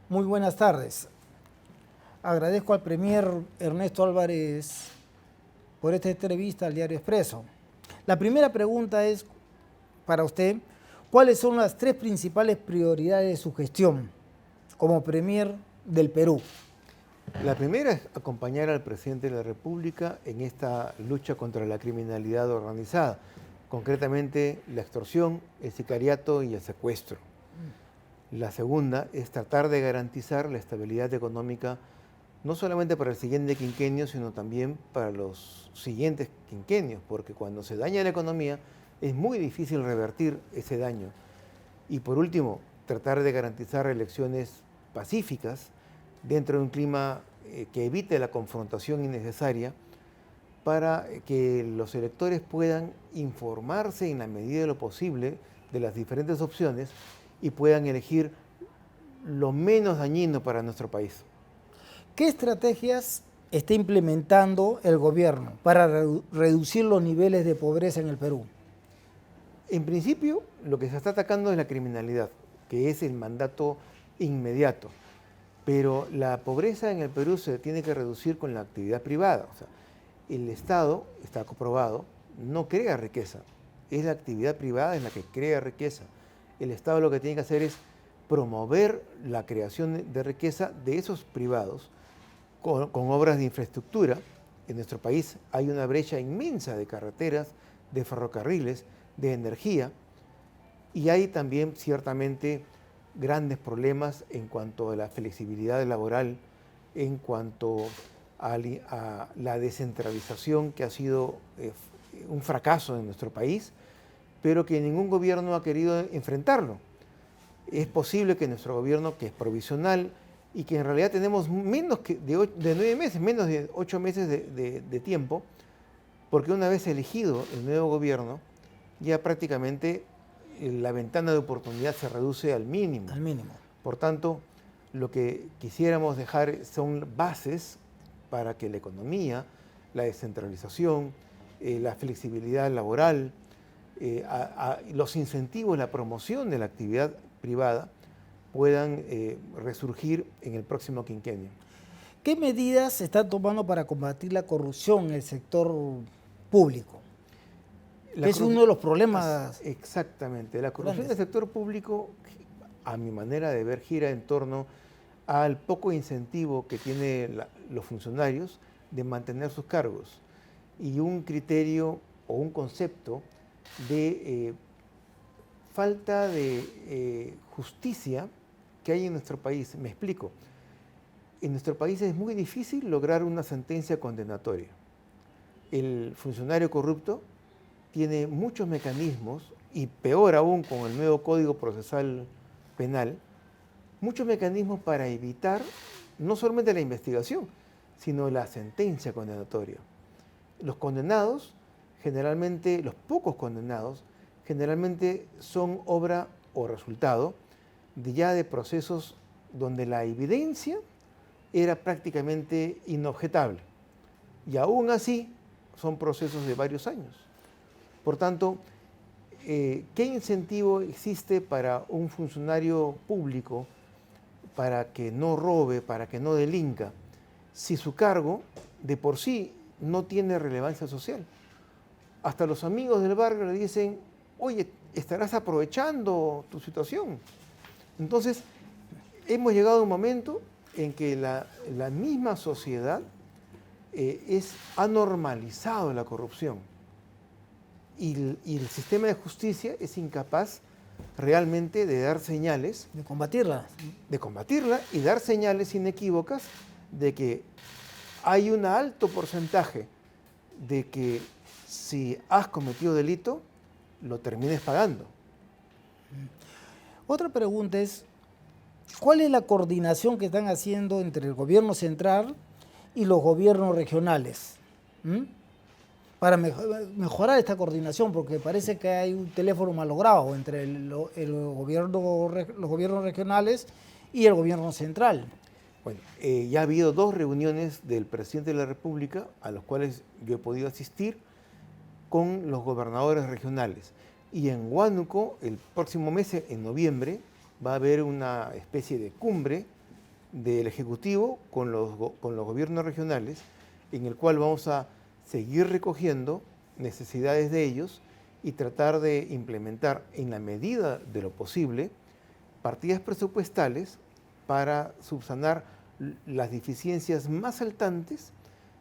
Muy buenas tardes. Agradezco al Premier Ernesto Álvarez por esta entrevista al Diario Expreso. La primera pregunta es para usted, ¿cuáles son las tres principales prioridades de su gestión como Premier del Perú? La primera es acompañar al presidente de la República en esta lucha contra la criminalidad organizada, concretamente la extorsión, el sicariato y el secuestro. La segunda es tratar de garantizar la estabilidad económica no solamente para el siguiente quinquenio, sino también para los siguientes quinquenios, porque cuando se daña la economía es muy difícil revertir ese daño. Y por último, tratar de garantizar elecciones pacíficas dentro de un clima que evite la confrontación innecesaria para que los electores puedan informarse en la medida de lo posible de las diferentes opciones y puedan elegir lo menos dañino para nuestro país. ¿Qué estrategias está implementando el gobierno para reducir los niveles de pobreza en el Perú? En principio, lo que se está atacando es la criminalidad, que es el mandato inmediato. Pero la pobreza en el Perú se tiene que reducir con la actividad privada. O sea, el Estado, está comprobado, no crea riqueza. Es la actividad privada en la que crea riqueza. El Estado lo que tiene que hacer es promover la creación de riqueza de esos privados con obras de infraestructura. En nuestro país hay una brecha inmensa de carreteras, de ferrocarriles, de energía, y hay también ciertamente grandes problemas en cuanto a la flexibilidad laboral, en cuanto a la descentralización que ha sido un fracaso en nuestro país, pero que ningún gobierno ha querido enfrentarlo. Es posible que nuestro gobierno, que es provisional y que en realidad tenemos menos de 9 meses, menos de 8 meses de tiempo, porque una vez elegido el nuevo gobierno, ya prácticamente la ventana de oportunidad se reduce al mínimo. Al mínimo. Por tanto, lo que quisiéramos dejar son bases para que la economía, la descentralización, la flexibilidad laboral, los incentivos, la promoción de la actividad privada puedan resurgir en el próximo quinquenio. ¿Qué medidas se están tomando para combatir la corrupción en el sector público? Es uno de los problemas. Exactamente. La corrupción grandes. del sector público, a mi manera de ver, gira en torno al poco incentivo que tienen los funcionarios de mantener sus cargos y un criterio o un concepto de falta de justicia que hay en nuestro país. Me explico. En nuestro país es muy difícil lograr una sentencia condenatoria. El funcionario corrupto tiene muchos mecanismos, y peor aún con el nuevo Código Procesal Penal, muchos mecanismos para evitar no solamente la investigación, sino la sentencia condenatoria. Los condenados, generalmente, los pocos condenados, generalmente son obra o resultado de procesos donde la evidencia era prácticamente inobjetable. Y aún así son procesos de varios años. Por tanto, ¿qué incentivo existe para un funcionario público para que no robe, para que no delinca, si su cargo de por sí no tiene relevancia social? Hasta los amigos del barrio le dicen, oye, estarás aprovechando tu situación. Entonces, hemos llegado a un momento en que la misma sociedad ha normalizado la corrupción. Y el sistema de justicia es incapaz realmente de dar señales. De combatirla. De combatirla y dar señales inequívocas de que hay un alto porcentaje de que si has cometido delito, lo termines pagando. Otra pregunta es, ¿cuál es la coordinación que están haciendo entre el gobierno central y los gobiernos regionales? Para mejorar esta coordinación, porque parece que hay un teléfono malogrado entre los gobiernos regionales y el gobierno central. Bueno, ya ha habido 2 reuniones del presidente de la República a las cuales yo he podido asistir con los gobernadores regionales. Y en Huánuco, el próximo mes, en noviembre, va a haber una especie de cumbre del Ejecutivo con los gobiernos regionales, en el cual vamos a seguir recogiendo necesidades de ellos y tratar de implementar en la medida de lo posible partidas presupuestales para subsanar las deficiencias más saltantes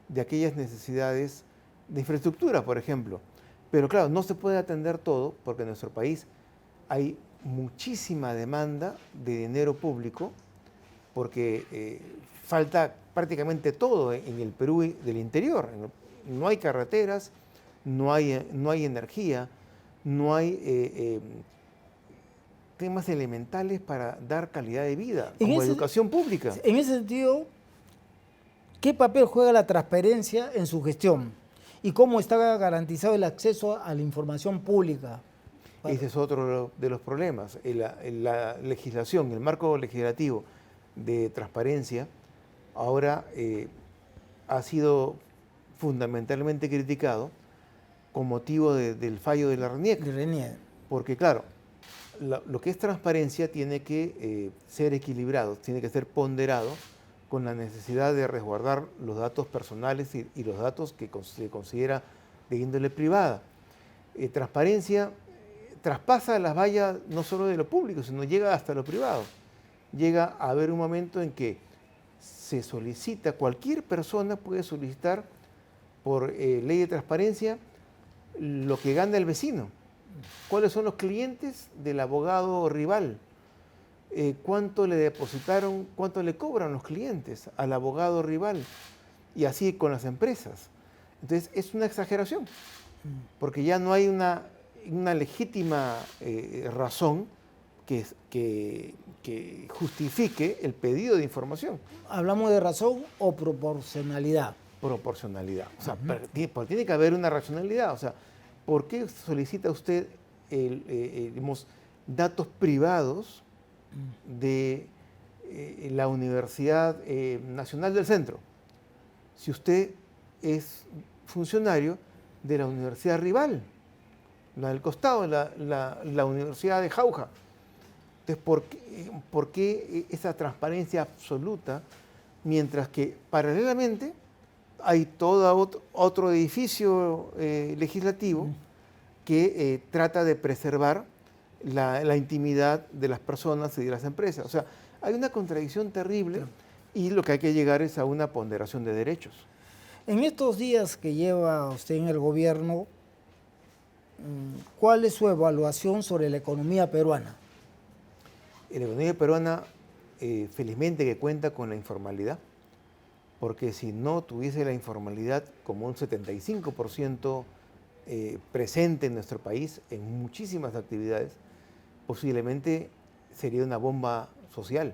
de aquellas necesidades de infraestructura, por ejemplo. Pero claro, no se puede atender todo porque en nuestro país hay muchísima demanda de dinero público porque falta prácticamente todo en el Perú del interior. No hay carreteras, no hay energía, no hay temas elementales para dar calidad de vida, como educación pública. En ese sentido, ¿qué papel juega la transparencia en su gestión? ¿Y cómo está garantizado el acceso a la información pública? Ese es otro de los problemas. La legislación, el marco legislativo de transparencia, ahora ha sido fundamentalmente criticado con motivo del fallo de la RENIEC. Porque claro, lo que es transparencia tiene que ser equilibrado, tiene que ser ponderado con la necesidad de resguardar los datos personales y los datos que se considera de índole privada. Transparencia traspasa las vallas no solo de lo público, sino llega hasta lo privado. Llega a haber un momento en que se solicita, cualquier persona puede solicitar por ley de transparencia lo que gana el vecino. ¿Cuáles son los clientes del abogado rival? ¿Cuánto le depositaron, cuánto le cobran los clientes al abogado rival? Y así con las empresas. Entonces es una exageración, porque ya no hay una legítima razón que justifique el pedido de información. ¿Hablamos de razón o proporcionalidad? Proporcionalidad. O sea, tiene que haber una racionalidad. O sea, ¿por qué solicita usted digamos, datos privados de la Universidad Nacional del Centro si usted es funcionario de la universidad rival, la del costado, la Universidad de Jauja? Entonces, ¿por qué esa transparencia absoluta mientras que paralelamente hay todo otro edificio legislativo que trata de preservar la intimidad de las personas y de las empresas? O sea, hay una contradicción terrible y lo que hay que llegar es a una ponderación de derechos. En estos días que lleva usted en el gobierno, ¿cuál es su evaluación sobre la economía peruana? La economía peruana, felizmente que cuenta con la informalidad, porque si no tuviese la informalidad como un 75% presente en nuestro país en muchísimas actividades, posiblemente sería una bomba social,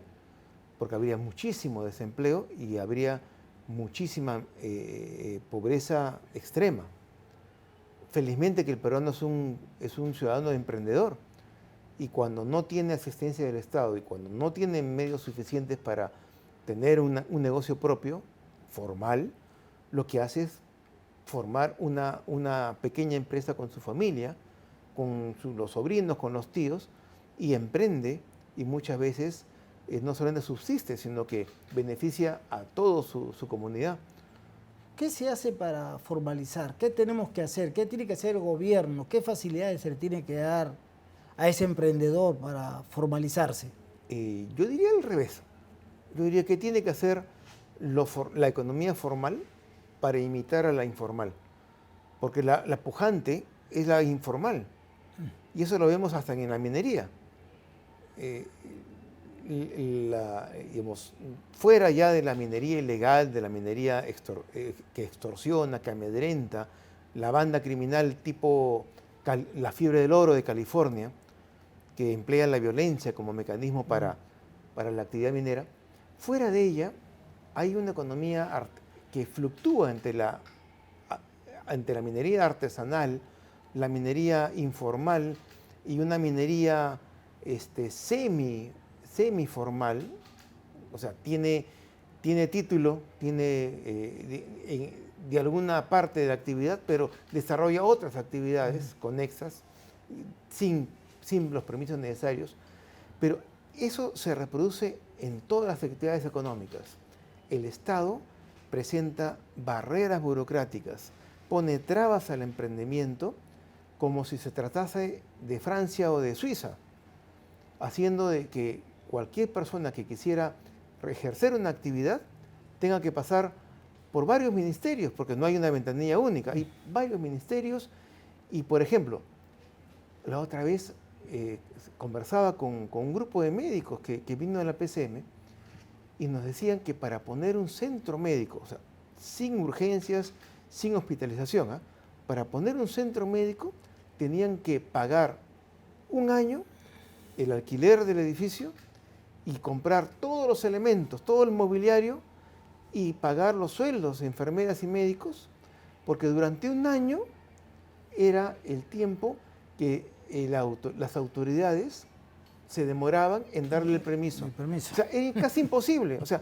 porque habría muchísimo desempleo y habría muchísima pobreza extrema. Felizmente que el peruano es un ciudadano emprendedor, y cuando no tiene asistencia del Estado y cuando no tiene medios suficientes para tener un negocio propio, formal, lo que hace es formar una pequeña empresa con su familia, con los sobrinos, con los tíos, y emprende, y muchas veces no solamente subsiste, sino que beneficia a toda su comunidad. ¿Qué se hace para formalizar? ¿Qué tenemos que hacer? ¿Qué tiene que hacer el gobierno? ¿Qué facilidades se le tiene que dar a ese emprendedor para formalizarse? Yo diría al revés. Yo diría que tiene que hacer la economía formal para imitar a la informal. Porque la pujante es la informal. Y eso lo vemos hasta en la minería. Digamos, fuera ya de la minería ilegal, de la minería que extorsiona, que amedrenta, la banda criminal tipo la fiebre del oro de California, que emplea la violencia como mecanismo para la actividad minera, fuera de ella hay una economía que fluctúa entre la minería artesanal, la minería informal y una minería semiformal, o sea, tiene título, tiene de alguna parte de la actividad, pero desarrolla otras actividades conexas sin los permisos necesarios, pero eso se reproduce en todas las actividades económicas. El Estado presenta barreras burocráticas, pone trabas al emprendimiento como si se tratase de Francia o de Suiza, haciendo de que cualquier persona que quisiera ejercer una actividad tenga que pasar por varios ministerios, porque no hay una ventanilla única, hay varios ministerios. Y, por ejemplo, la otra vez conversaba con un grupo de médicos que vino de la PCM y nos decían que para poner un centro médico, o sea, sin urgencias, sin hospitalización, para poner un centro médico tenían que pagar un año el alquiler del edificio y comprar todos los elementos, todo el mobiliario y pagar los sueldos de enfermeras y médicos, porque durante un año era el tiempo que las autoridades se demoraban en darle el permiso. O sea, es casi imposible. O sea,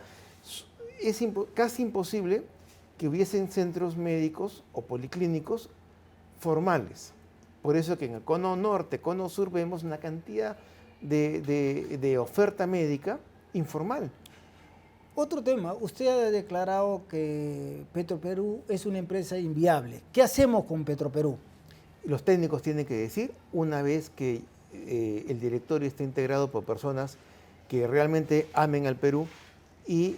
es casi imposible que hubiesen centros médicos o policlínicos formales. Por eso que en el cono norte, cono sur, vemos una cantidad de oferta médica informal. Otro tema, usted ha declarado que Petroperú es una empresa inviable. ¿Qué hacemos con Petroperú? Los técnicos tienen que decir, una vez que el directorio esté integrado por personas que realmente amen al Perú y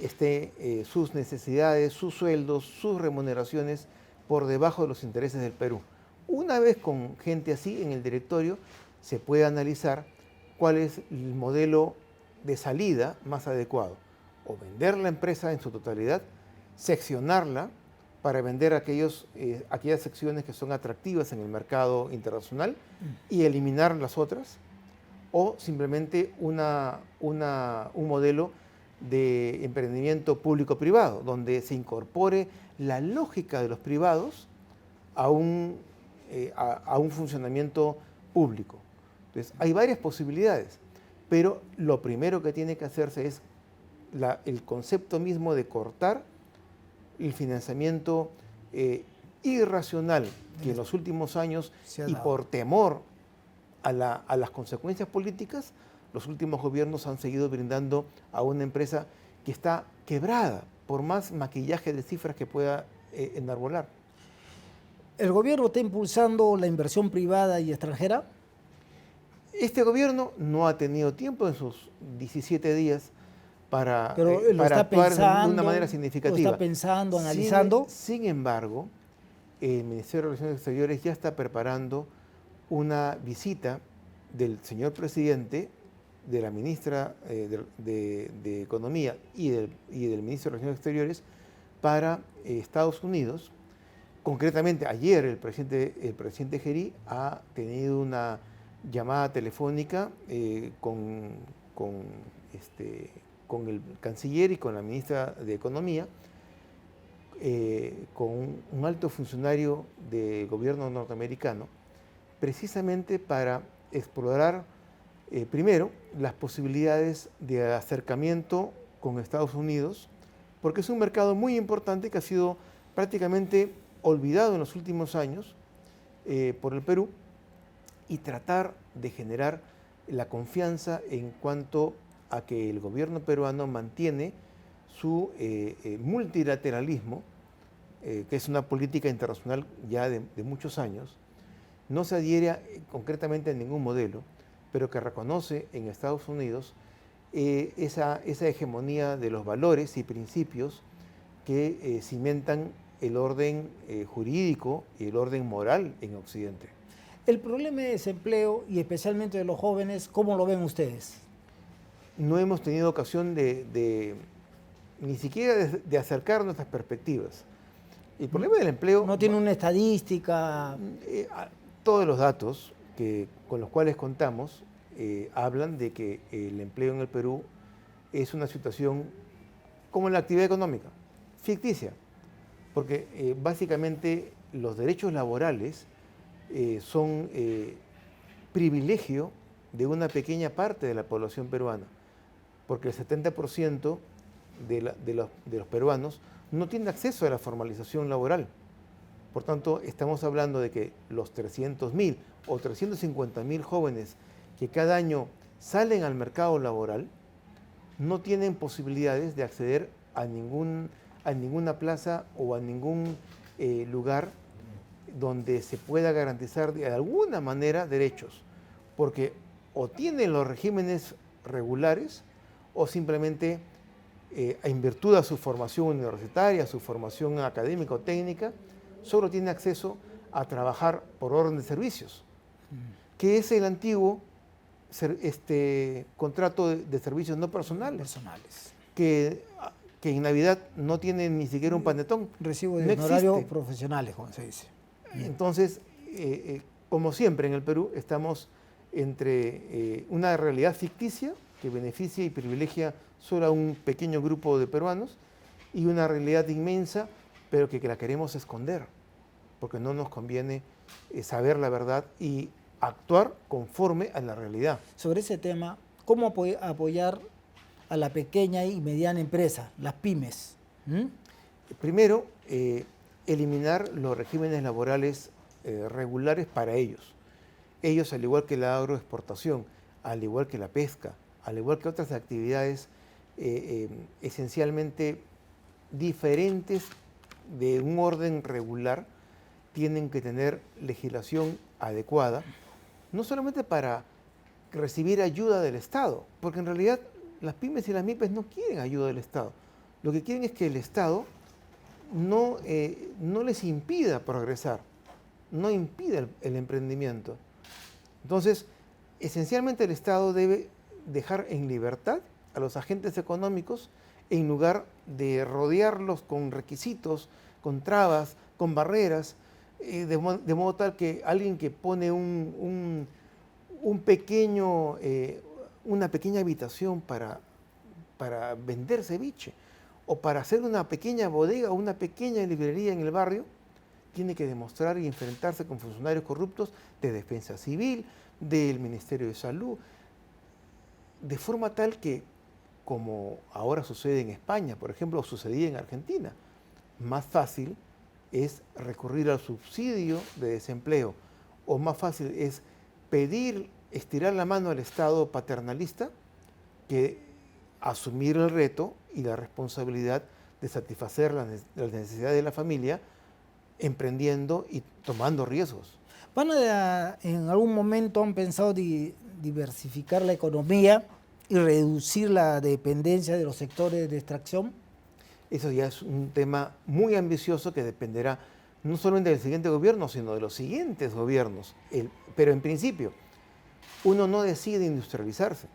sus necesidades, sus sueldos, sus remuneraciones por debajo de los intereses del Perú. Una vez con gente así en el directorio, se puede analizar cuál es el modelo de salida más adecuado. O vender la empresa en su totalidad, seccionarla para vender aquellas secciones que son atractivas en el mercado internacional y eliminar las otras, o simplemente un modelo de emprendimiento público-privado, donde se incorpore la lógica de los privados a un funcionamiento público. Entonces, hay varias posibilidades, pero lo primero que tiene que hacerse es el concepto mismo de cortar el financiamiento irracional que en los últimos años y por temor a las consecuencias políticas, los últimos gobiernos han seguido brindando a una empresa que está quebrada, por más maquillaje de cifras que pueda enarbolar. ¿El gobierno está impulsando la inversión privada y extranjera? Este gobierno no ha tenido tiempo en sus 17 días para actuar de una manera significativa. ¿Lo está pensando, analizando? Sin embargo, el Ministerio de Relaciones Exteriores ya está preparando una visita del señor presidente, de la ministra de Economía y del ministro de Relaciones Exteriores para Estados Unidos. Concretamente, ayer el presidente Gerí ha tenido una llamada telefónica con el canciller y con la ministra de Economía, con un alto funcionario del gobierno norteamericano, precisamente para explorar primero las posibilidades de acercamiento con Estados Unidos, porque es un mercado muy importante que ha sido prácticamente olvidado en los últimos años por el Perú, y tratar de generar la confianza en cuanto a que el gobierno peruano mantiene su multilateralismo, que es una política internacional ya de muchos años, no se adhiere concretamente a ningún modelo, pero que reconoce en Estados Unidos esa hegemonía de los valores y principios que cimentan el orden jurídico y el orden moral en Occidente. El problema de desempleo, y especialmente de los jóvenes, ¿cómo lo ven ustedes? No hemos tenido ocasión ni siquiera de acercar nuestras perspectivas. El problema del empleo... ¿No tiene una estadística? Todos los datos con los cuales contamos hablan de que el empleo en el Perú es una situación como la actividad económica, ficticia, porque básicamente los derechos laborales son privilegio de una pequeña parte de la población peruana, porque el 70% de los peruanos no tiene acceso a la formalización laboral. Por tanto, estamos hablando de que los 300.000 o 350.000 jóvenes que cada año salen al mercado laboral no tienen posibilidades de acceder a ninguna plaza o a ningún lugar donde se pueda garantizar de alguna manera derechos, porque o tienen los regímenes regulares o simplemente en virtud de su formación universitaria, su formación académica o técnica, solo tiene acceso a trabajar por orden de servicios, que es el antiguo contrato de servicios no personales, que en Navidad no tienen ni siquiera un panetón. Recibo de no honorarios existe. profesionales, como se dice. Entonces, como siempre en el Perú, estamos entre una realidad ficticia que beneficia y privilegia solo a un pequeño grupo de peruanos y una realidad inmensa, pero que la queremos esconder, porque no nos conviene saber la verdad y actuar conforme a la realidad. Sobre ese tema, ¿cómo apoyar a la pequeña y mediana empresa, las pymes? Primero, eliminar los regímenes laborales regulares para ellos. Ellos, al igual que la agroexportación, al igual que la pesca, al igual que otras actividades esencialmente diferentes de un orden regular, tienen que tener legislación adecuada, no solamente para recibir ayuda del Estado, porque en realidad las pymes y las MIPES no quieren ayuda del Estado. Lo que quieren es que el Estado no les impida progresar, no impida el emprendimiento. Entonces, esencialmente el Estado debe dejar en libertad a los agentes económicos en lugar de rodearlos con requisitos, con trabas, con barreras, de modo tal que alguien que pone una pequeña habitación para vender ceviche o para hacer una pequeña bodega o una pequeña librería en el barrio, tiene que demostrar y enfrentarse con funcionarios corruptos de Defensa Civil, del Ministerio de Salud, de forma tal que, como ahora sucede en España, por ejemplo, o sucedía en Argentina, más fácil es recurrir al subsidio de desempleo, o más fácil es estirar la mano al Estado paternalista que asumir el reto y la responsabilidad de satisfacer las necesidades de la familia, emprendiendo y tomando riesgos. ¿En algún momento han pensado diversificar la economía y reducir la dependencia de los sectores de extracción? Eso ya es un tema muy ambicioso que dependerá no solamente del siguiente gobierno, sino de los siguientes gobiernos. Pero en principio, uno no decide industrializarse.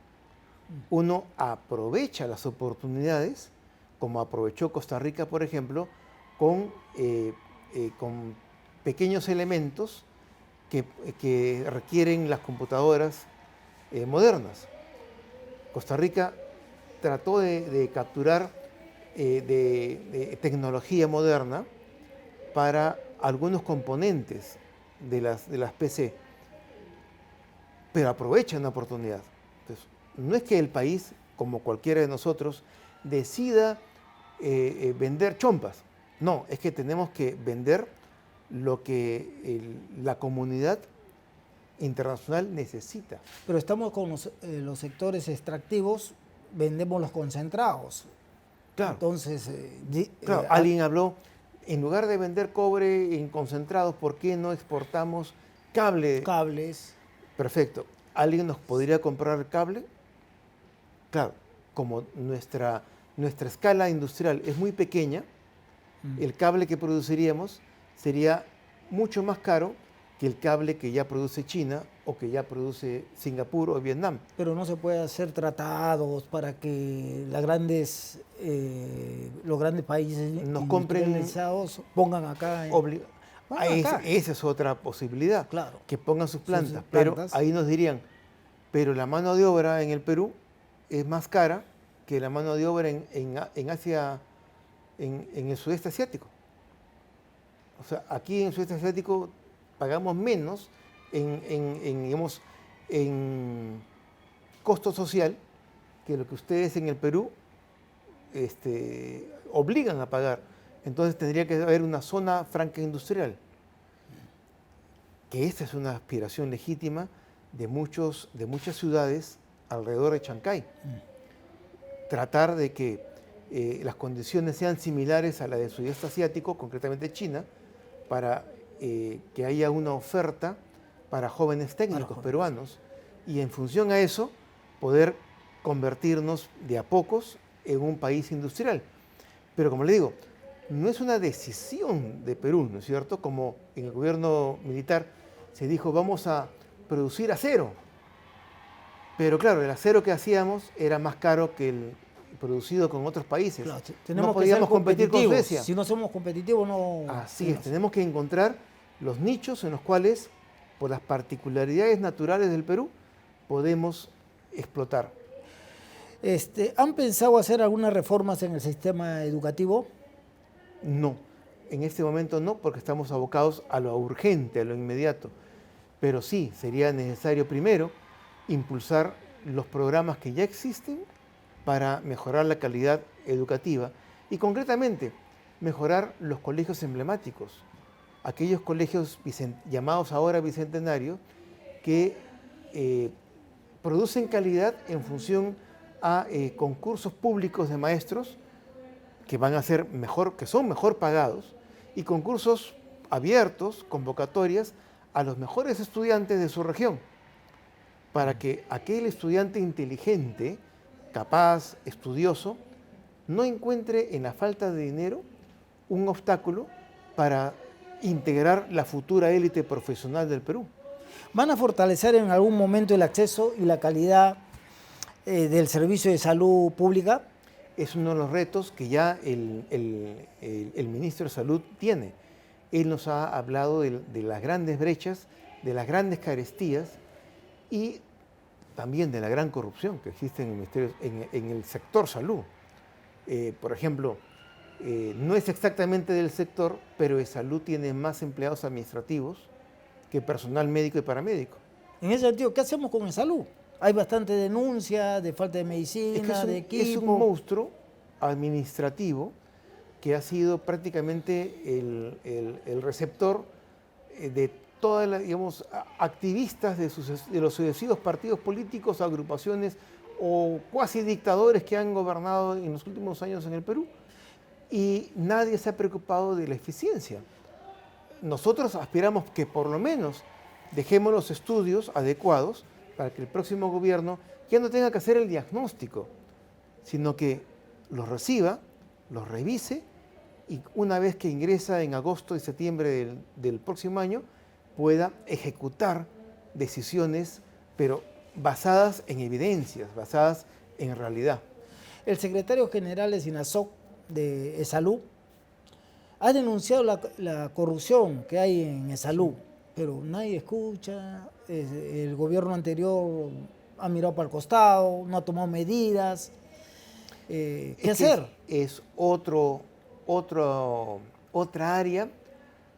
Uno aprovecha las oportunidades, como aprovechó Costa Rica, por ejemplo, con pequeños elementos que requieren las computadoras modernas. Costa Rica trató de capturar de tecnología moderna para algunos componentes de las PC, pero aprovechan la oportunidad. Entonces, no es que el país, como cualquiera de nosotros, decida vender chompas. No, es que tenemos que vender lo que la comunidad internacional necesita. Pero estamos con los sectores extractivos, vendemos los concentrados. Claro. Entonces, claro, alguien habló, en lugar de vender cobre en concentrados, ¿por qué no exportamos cable? Cables. Perfecto. ¿Alguien nos podría comprar cable? Claro, como nuestra escala industrial es muy pequeña, el cable que produciríamos sería mucho más caro que el cable que ya produce China o que ya produce Singapur o Vietnam. Pero no se puede hacer tratados para que los grandes países nos compren industrializados pongan acá. Esa es otra posibilidad, claro, que pongan sus plantas. Pero ahí nos dirían, pero la mano de obra en el Perú es más cara que la mano de obra en Asia, en el sudeste asiático. O sea, aquí en el sudeste asiático pagamos menos en costo social que lo que ustedes en el Perú obligan a pagar. Entonces tendría que haber una zona franca industrial. Que esta es una aspiración legítima de muchas ciudades alrededor de Chancay. tratar de que las condiciones sean similares a las del sudeste asiático, concretamente China, para que haya una oferta para jóvenes técnicos peruanos y en función a eso poder convertirnos de a pocos en un país industrial. Pero como le digo, no es una decisión de Perú, ¿no es cierto? Como en el gobierno militar se dijo, vamos a producir acero. Pero claro, el acero que hacíamos era más caro que el producido con otros países. Claro, tenemos no podíamos que ser competir con Suecia. Si no somos competitivos, no... Así es, tenemos que encontrar los nichos en los cuales, por las particularidades naturales del Perú, podemos explotar. ¿Han pensado hacer algunas reformas en el sistema educativo? No, en este momento no, porque estamos abocados a lo urgente, a lo inmediato. Pero sí, sería necesario primero impulsar los programas que ya existen para mejorar la calidad educativa y concretamente mejorar los colegios emblemáticos, aquellos colegios llamados ahora bicentenarios que producen calidad en función a concursos públicos de maestros que van a ser mejor, que son mejor pagados, y concursos abiertos, convocatorias a los mejores estudiantes de su región, para que aquel estudiante inteligente, capaz, estudioso, no encuentre en la falta de dinero un obstáculo para integrar la futura élite profesional del Perú. ¿Van a fortalecer en algún momento el acceso y la calidad del servicio de salud pública? Es uno de los retos que ya el ministro de Salud tiene. Él nos ha hablado de las grandes brechas, de las grandes carestías y también de la gran corrupción que existe en el sector salud. Por ejemplo, no es exactamente del sector, pero el salud tiene más empleados administrativos que personal médico y paramédico. En ese sentido, ¿qué hacemos con el salud? Hay bastante denuncia de falta de medicina, de equipo. Es un monstruo administrativo que ha sido prácticamente el receptor de todas las, digamos, activistas de los sucesivos partidos políticos, agrupaciones o cuasi dictadores que han gobernado en los últimos años en el Perú. Y nadie se ha preocupado de la eficiencia. Nosotros aspiramos que por lo menos dejemos los estudios adecuados para que el próximo gobierno ya no tenga que hacer el diagnóstico, sino que los reciba, los revise y una vez que ingresa en agosto y septiembre del próximo año, pueda ejecutar decisiones, pero basadas en evidencias, basadas en realidad. El secretario general de SINASOC de Salud ha denunciado la corrupción que hay en Salud, pero nadie escucha. El gobierno anterior ha mirado para el costado, no ha tomado medidas. ¿Qué hacer? Es otra área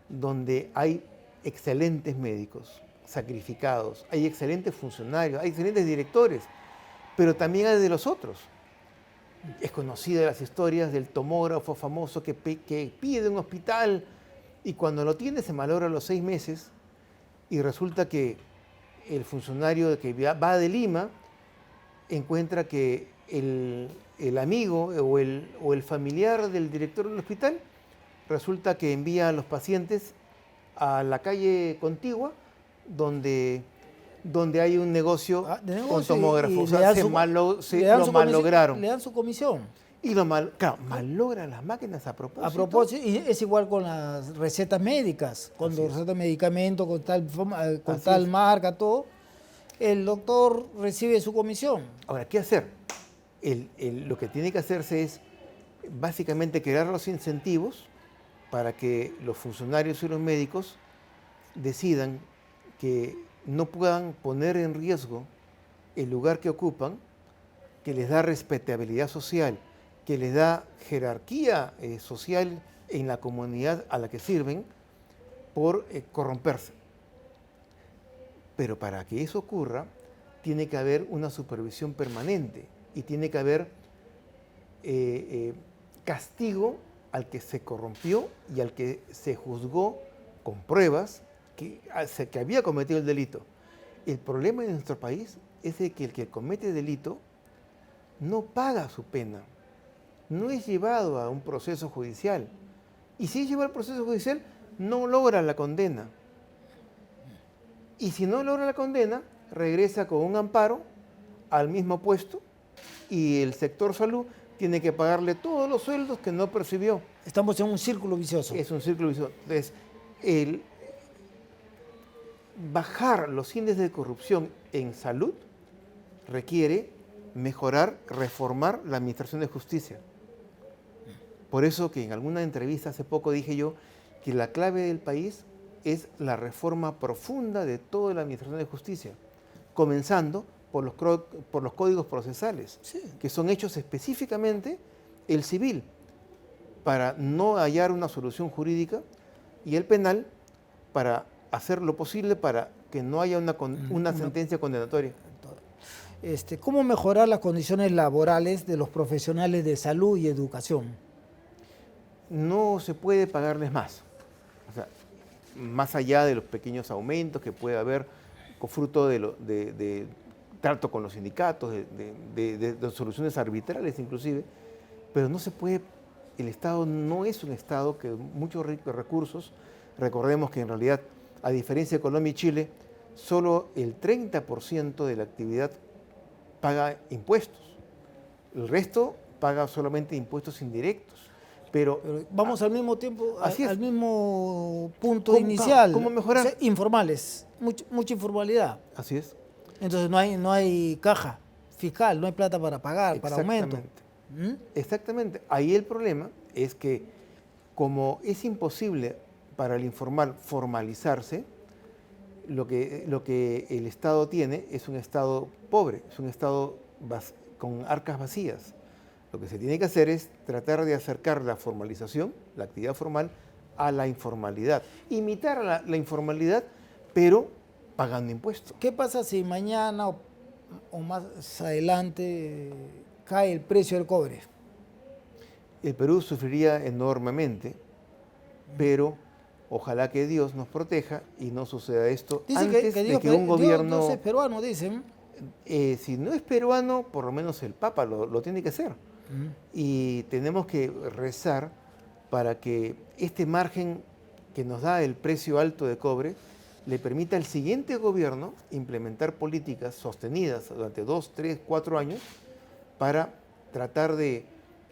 donde hay excelentes médicos sacrificados, hay excelentes funcionarios, hay excelentes directores, pero también hay de los otros. Es conocida las historias del tomógrafo famoso que pide un hospital y cuando lo tiene se malogra a los 6 meses y resulta que el funcionario que va de Lima encuentra que el amigo o el familiar del director del hospital resulta que envía a los pacientes a la calle contigua donde hay un negocio con tomógrafos. O sea, lo malograron. Le dan su comisión. Y malogran las máquinas a propósito. A propósito, y es igual con las recetas médicas. Cuando recetan medicamentos con tal marca, todo, el doctor recibe su comisión. Ahora, ¿qué hacer? Lo que tiene que hacerse es básicamente crear los incentivos para que los funcionarios y los médicos decidan que no puedan poner en riesgo el lugar que ocupan, que les da respetabilidad social, que les da jerarquía social en la comunidad a la que sirven, por corromperse. Pero para que eso ocurra, tiene que haber una supervisión permanente y tiene que haber castigo al que se corrompió y al que se juzgó con pruebas que había cometido el delito. El problema en nuestro país es de que el que comete delito no paga su pena, no es llevado a un proceso judicial. Y si es llevado al proceso judicial, no logra la condena. Y si no logra la condena, regresa con un amparo al mismo puesto y el sector salud tiene que pagarle todos los sueldos que no percibió. Estamos en un círculo vicioso. Es un círculo vicioso. Entonces, el bajar los índices de corrupción en salud requiere mejorar, reformar la administración de justicia. Por eso que en alguna entrevista hace poco dije yo que la clave del país es la reforma profunda de toda la administración de justicia, comenzando por los códigos procesales, Sí. que son hechos específicamente el civil, para no hallar una solución jurídica, y el penal, para hacer lo posible para que no haya una sentencia condenatoria. ¿Cómo mejorar las condiciones laborales de los profesionales de salud y educación? No se puede pagarles más. O sea, más allá de los pequeños aumentos que puede haber fruto de trato con los sindicatos, de soluciones arbitrales inclusive, pero no se puede, el Estado no es un Estado que muchos recursos, recordemos que en realidad, a diferencia de Colombia y Chile, solo el 30% de la actividad paga impuestos. El resto paga solamente impuestos indirectos. Pero vamos al mismo tiempo, así es. al mismo punto inicial. ¿Cómo mejorar? O sea, informales, mucha informalidad. Así es. Entonces no hay caja fiscal, no hay plata para pagar, para aumento. Exactamente. Ahí el problema es que como es imposible para el informal formalizarse, lo que el Estado tiene es un Estado pobre, es un Estado con arcas vacías. Lo que se tiene que hacer es tratar de acercar la formalización, la actividad formal, a la informalidad. Imitar a la informalidad, pero pagando impuestos. ¿Qué pasa si mañana o más adelante cae el precio del cobre? El Perú sufriría enormemente, pero ojalá que Dios nos proteja y no suceda esto antes de que un gobierno... Dios es peruano, dicen. Si no es peruano, por lo menos el Papa lo tiene que hacer. Y tenemos que rezar para que este margen que nos da el precio alto de cobre le permita al siguiente gobierno implementar políticas sostenidas durante 2, 3, 4 años para tratar de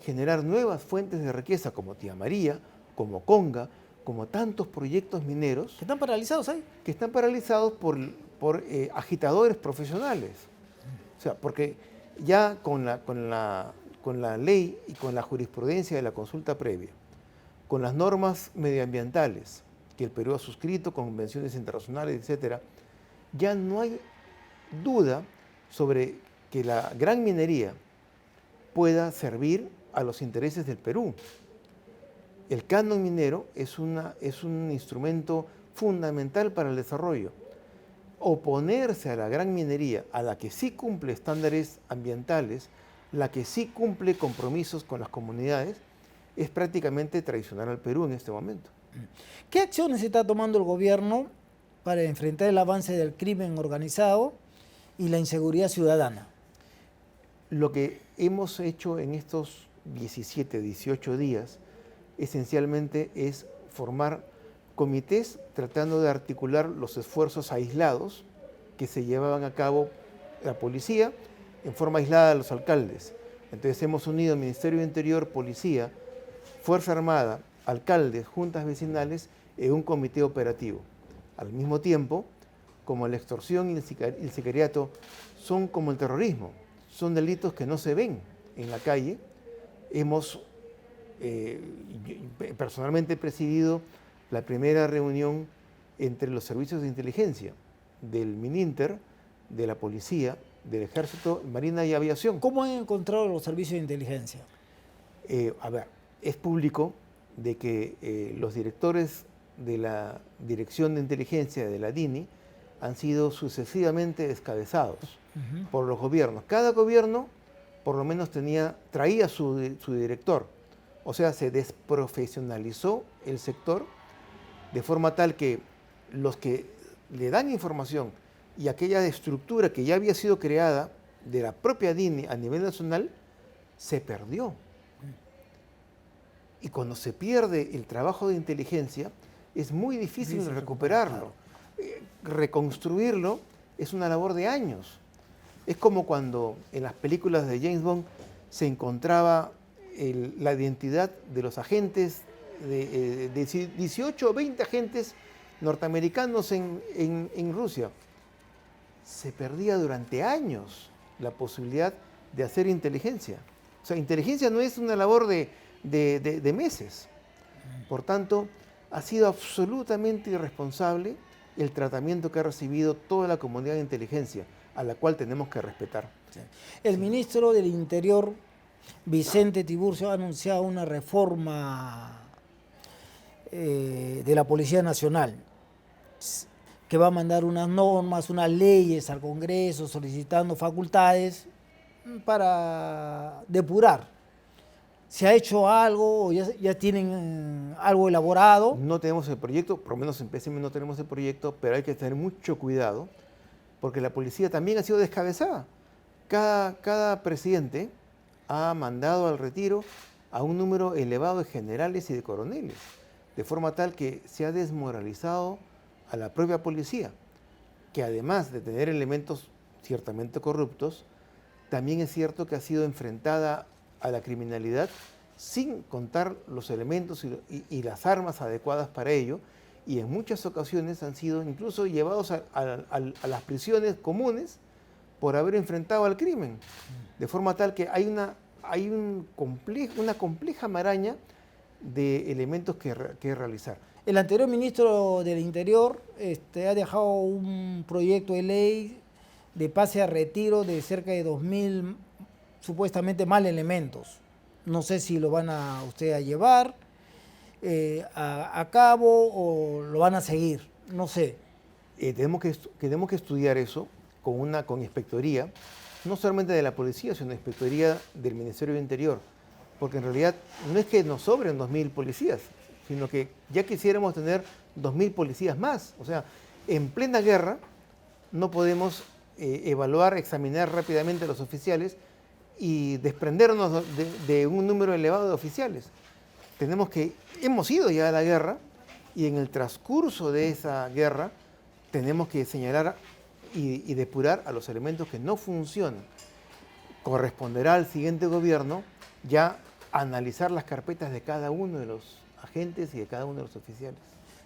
generar nuevas fuentes de riqueza como Tía María, como Conga, como tantos proyectos mineros. ¿Que están paralizados ahí? Que están paralizados por agitadores profesionales. O sea, porque ya con la ley y con la jurisprudencia de la consulta previa, con las normas medioambientales que el Perú ha suscrito, convenciones internacionales, etc., ya no hay duda sobre que la gran minería pueda servir a los intereses del Perú. El canon minero es un instrumento fundamental para el desarrollo. Oponerse a la gran minería, a la que sí cumple estándares ambientales, la que sí cumple compromisos con las comunidades, es prácticamente traicionar al Perú en este momento. ¿Qué acciones está tomando el gobierno para enfrentar el avance del crimen organizado y la inseguridad ciudadana? Lo que hemos hecho en estos 17, 18 días, esencialmente es formar comités tratando de articular los esfuerzos aislados que se llevaban a cabo la policía en forma aislada a los alcaldes. Entonces hemos unido Ministerio de Interior, Policía, Fuerza Armada, alcaldes, juntas vecinales en un comité operativo. Al mismo tiempo, como la extorsión y el sicariato son como el terrorismo, son delitos que no se ven en la calle, hemos personalmente presidido la primera reunión entre los servicios de inteligencia del MININTER, de la Policía, del Ejército, Marina y Aviación. ¿Cómo han encontrado los servicios de inteligencia? Es público de que los directores de la Dirección de Inteligencia de la DINI han sido sucesivamente descabezados por los gobiernos. Cada gobierno por lo menos traía su director. O sea, se desprofesionalizó el sector de forma tal que los que le dan información y aquella estructura que ya había sido creada de la propia DINI a nivel nacional se perdió. Y cuando se pierde el trabajo de inteligencia, es muy difícil recuperarlo. Reconstruirlo es una labor de años. Es como cuando en las películas de James Bond se encontraba la identidad de los agentes, de 18 o 20 agentes norteamericanos en Rusia. Se perdía durante años la posibilidad de hacer inteligencia. O sea, inteligencia no es una labor de meses. Por tanto, ha sido absolutamente irresponsable el tratamiento que ha recibido toda la comunidad de inteligencia, a la cual tenemos que respetar. Sí. El ministro del Interior, Vicente Tiburcio, ha anunciado una reforma de la Policía Nacional, que va a mandar unas normas, unas leyes al Congreso solicitando facultades para depurar. ¿Se ha hecho algo o ya tienen algo elaborado? No tenemos el proyecto, por lo menos en PSM no tenemos el proyecto, pero hay que tener mucho cuidado porque la policía también ha sido descabezada. Cada presidente ha mandado al retiro a un número elevado de generales y de coroneles, de forma tal que se ha desmoralizado a la propia policía, que además de tener elementos ciertamente corruptos, también es cierto que ha sido enfrentada a la criminalidad sin contar los elementos y las armas adecuadas para ello, y en muchas ocasiones han sido incluso llevados a las prisiones comunes por haber enfrentado al crimen, de forma tal que hay una compleja maraña de elementos que realizar. El anterior ministro del Interior ha dejado un proyecto de ley de pase a retiro de cerca de 2.000 supuestamente mal elementos. No sé si lo van a usted a llevar a cabo o lo van a seguir, no sé. Tenemos que estudiar eso con inspectoría, no solamente de la policía, sino inspectoría del Ministerio del Interior, porque en realidad no es que nos sobren 2.000 policías, sino que ya quisiéramos tener 2.000 policías más. O sea, en plena guerra no podemos evaluar, examinar rápidamente a los oficiales y desprendernos de un número elevado de oficiales. Hemos ido ya a la guerra y en el transcurso de esa guerra tenemos que señalar y depurar a los elementos que no funcionan. Corresponderá al siguiente gobierno ya analizar las carpetas de cada uno de los agentes y de cada uno de los oficiales.